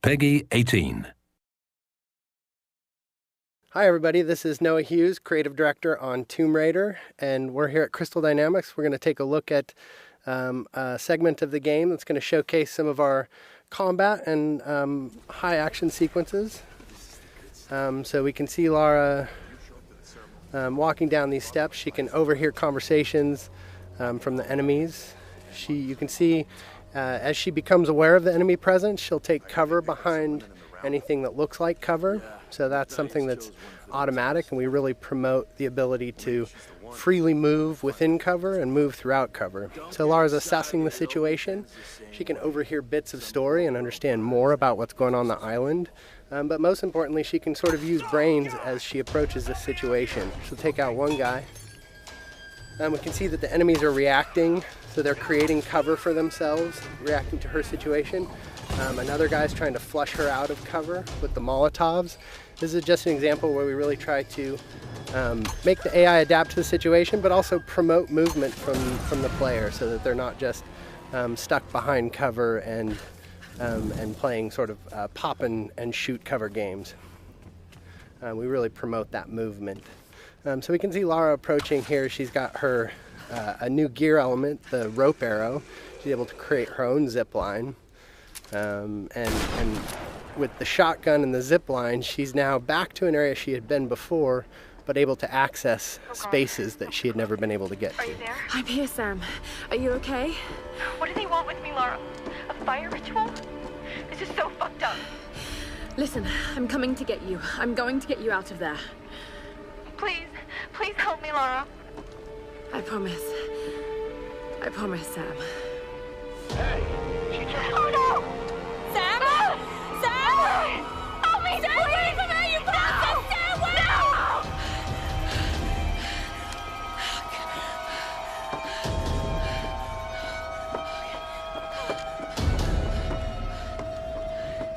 Peggy 18. Hi everybody, this is Noah Hughes, Creative Director on Tomb Raider, and we're here at Crystal Dynamics. We're going to take a look at a segment of the game that's going to showcase some of our combat and high action sequences. So we can see Lara walking down these steps. She can overhear conversations from the enemies. You can see as she becomes aware of the enemy presence, she'll take cover behind anything that looks like cover. So that's something that's automatic, and we really promote the ability to freely move within cover and move throughout cover. So Lara's assessing the situation. She can overhear bits of story and understand more about what's going on the island. But most importantly, she can sort of use brains as she approaches this situation. She'll take out one guy. We can see that the enemies are reacting, so they're creating cover for themselves, reacting to her situation. Another guy's trying to flush her out of cover with the Molotovs. This is just an example where we really try to make the AI adapt to the situation, but also promote movement from the player so that they're not just stuck behind cover and playing sort of pop and shoot cover games. We really promote that movement. So we can see Lara approaching here. She's got her a new gear element, the rope arrow. She's able to create her own zip line. And with the shotgun and the zip line, she's now back to an area she had been before, but able to access spaces that she had never been able to get to. Are you there? I'm here, Sam. Are you okay? What do they want with me, Lara? A fire ritual? This is so fucked up. Listen, I'm coming to get you. I'm going to get you out of there. Please, please help me, Lara. I promise. I promise, Sam. Hey, she just... Oh no! Sam? No! Sam! Help me, Stay please! away from her, you bastard! Stay away!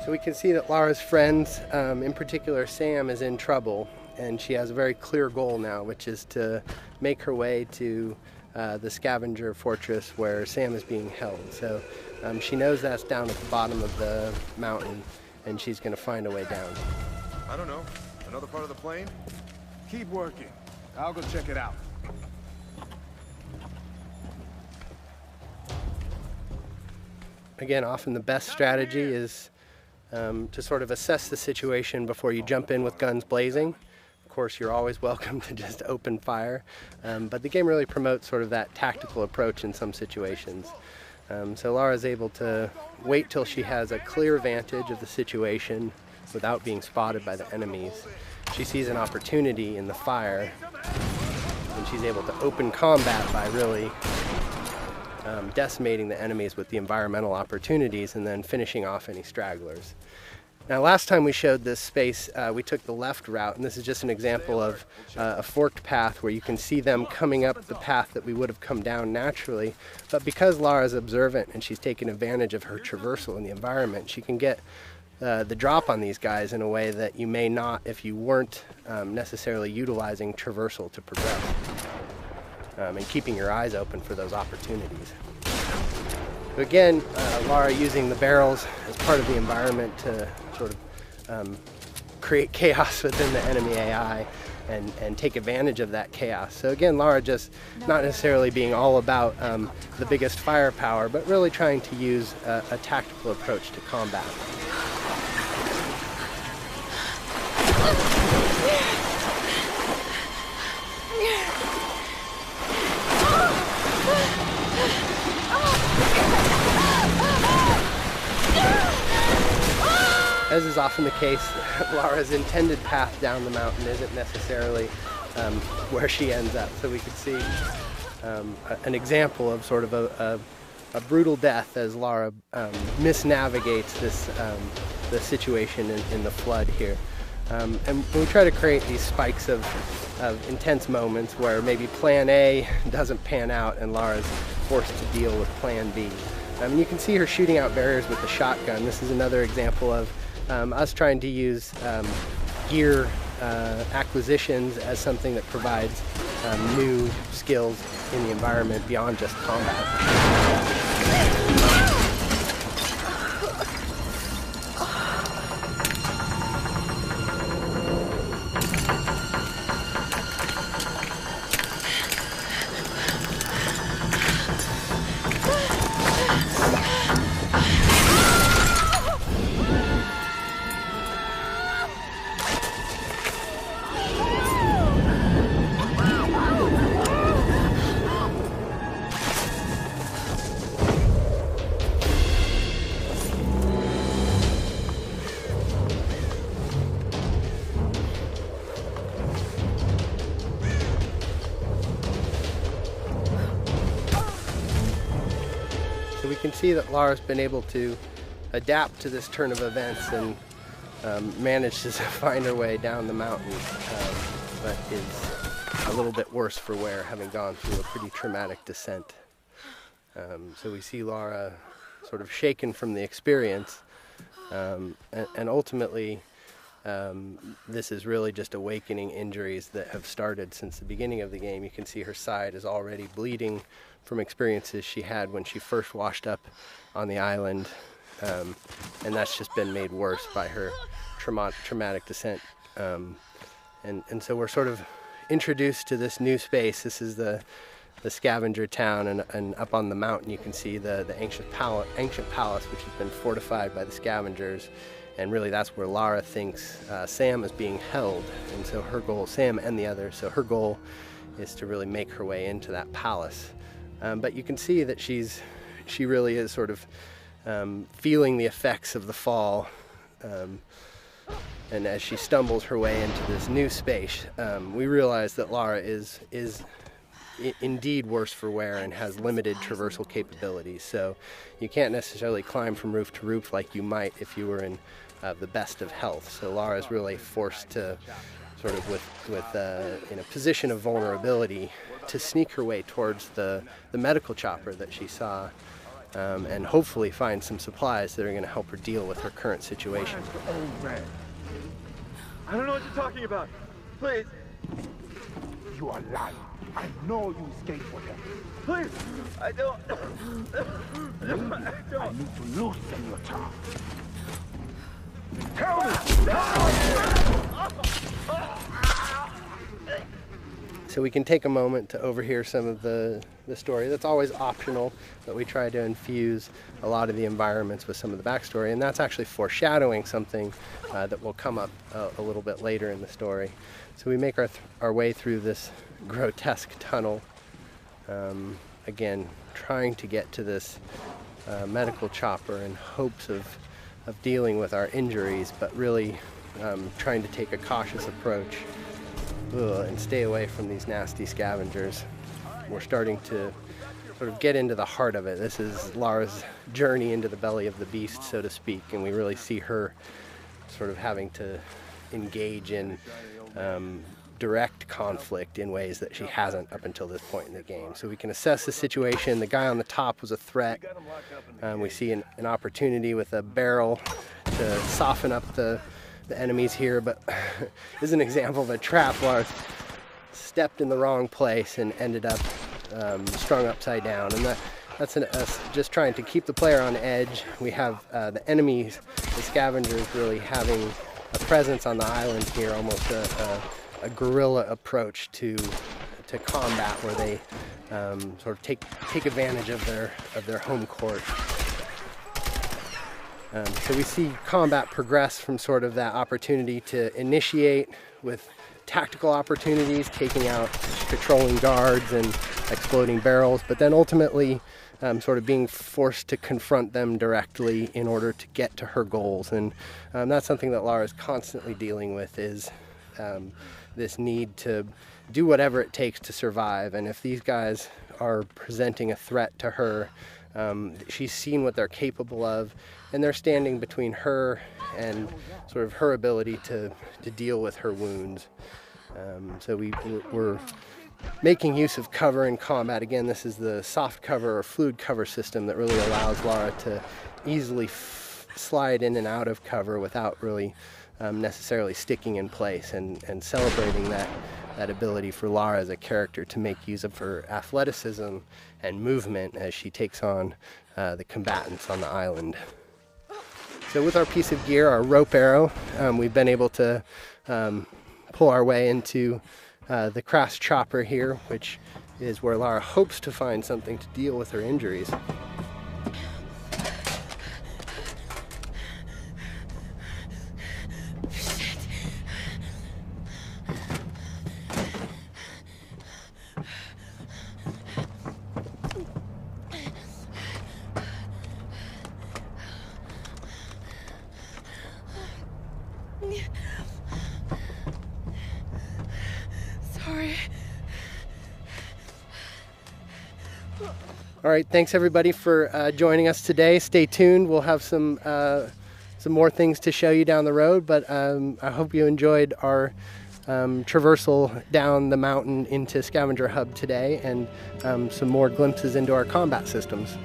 So we can see that Lara's friends, in particular Sam, is in trouble, and she has a very clear goal now, which is to make her way to the scavenger fortress where Sam is being held. So she knows that's down at the bottom of the mountain, and she's going to find a way down. I don't know. Another part of the plane? Keep working. I'll go check it out. Again, often the best strategy is to sort of assess the situation before you jump in with guns blazing. Of course, you're always welcome to just open fire, but the game really promotes sort of that tactical approach in some situations. So Lara's able to wait till she has a clear vantage of the situation without being spotted by the enemies. She sees an opportunity in the fire, and she's able to open combat by really decimating the enemies with the environmental opportunities and then finishing off any stragglers. Now, last time we showed this space, we took the left route, and this is just an example of a forked path where you can see them coming up the path that we would have come down naturally. But because Lara's observant and she's taken advantage of her traversal in the environment, she can get the drop on these guys in a way that you may not if you weren't necessarily utilizing traversal to progress and keeping your eyes open for those opportunities. So again, Lara using the barrels as part of the environment to sort of create chaos within the enemy AI and take advantage of that chaos. So again, Lara just not necessarily being all about the biggest firepower, but really trying to use a tactical approach to combat. As is often the case, Lara's intended path down the mountain isn't necessarily where she ends up. So we could see an example of sort of a brutal death as Lara misnavigates the situation in the flood here. And we try to create these spikes of intense moments where maybe plan A doesn't pan out and Lara's forced to deal with plan B. And you can see her shooting out barriers with the shotgun. This is another example of us trying to use gear acquisitions as something that provides new skills in the environment beyond just combat. see that Lara's been able to adapt to this turn of events and managed to find her way down the mountain, but is a little bit worse for wear, having gone through a pretty traumatic descent. So we see Lara sort of shaken from the experience, and ultimately this is really just awakening injuries that have started since the beginning of the game. You can see her side is already bleeding from experiences she had when she first washed up on the island, and that's just been made worse by her traumatic descent. And so we're sort of introduced to this new space. This is the scavenger town, and up on the mountain you can see the ancient palace, which has been fortified by the scavengers, and really that's where Lara thinks Sam is being held. And so her goal, Sam and the others, so her goal is to really make her way into that palace. But you can see that she really is sort of feeling the effects of the fall, and as she stumbles her way into this new space, we realize that Lara is indeed worse for wear and has limited traversal capabilities. So you can't necessarily climb from roof to roof like you might if you were in the best of health. So Lara is really forced to sort of in a position of vulnerability to sneak her way towards the medical chopper that she saw, and hopefully find some supplies that are going to help her deal with her current situation. I don't know what you're talking about. Please. You are lying. I know you escaped with them. Please. I don't. I need to loosen your tongue. Tell me! So we can take a moment to overhear some of the story. That's always optional, but we try to infuse a lot of the environments with some of the backstory, and that's actually foreshadowing something that will come up a little bit later in the story. So we make our way through this grotesque tunnel, again trying to get to this medical chopper in hopes of dealing with our injuries, but really trying to take a cautious approach and stay away from these nasty scavengers. We're starting to sort of get into the heart of it. This is Lara's journey into the belly of the beast, so to speak, and we really see her sort of having to engage in direct conflict in ways that she hasn't up until this point in the game. So we can assess the situation. The guy on the top was a threat. We see an opportunity with a barrel to soften up the enemies here, but this is an example of a trap. Lara stepped in the wrong place and ended up strung upside down, and that's just trying to keep the player on edge. We have the enemies, the scavengers, really having a presence on the island here, almost a guerrilla approach to combat, where they sort of take advantage of their home court. So we see combat progress from sort of that opportunity to initiate with tactical opportunities, taking out patrolling guards and exploding barrels, but then ultimately sort of being forced to confront them directly in order to get to her goals. And that's something that Lara is constantly dealing with, is this need to do whatever it takes to survive. And if these guys are presenting a threat to her, she's seen what they're capable of, and they're standing between her and sort of her ability to deal with her wounds. So we're making use of cover in combat. Again, this is the soft cover or fluid cover system that really allows Lara to easily slide in and out of cover without really necessarily sticking in place, and celebrating that ability for Lara as a character to make use of her athleticism and movement as she takes on the combatants on the island. So with our piece of gear, our rope arrow, we've been able to pull our way into the crash chopper here, which is where Lara hopes to find something to deal with her injuries. Sorry. All right, thanks everybody for joining us today. Stay tuned. We'll have some more things to show you down the road, but I hope you enjoyed our traversal down the mountain into Scavenger Hub today, and some more glimpses into our combat systems.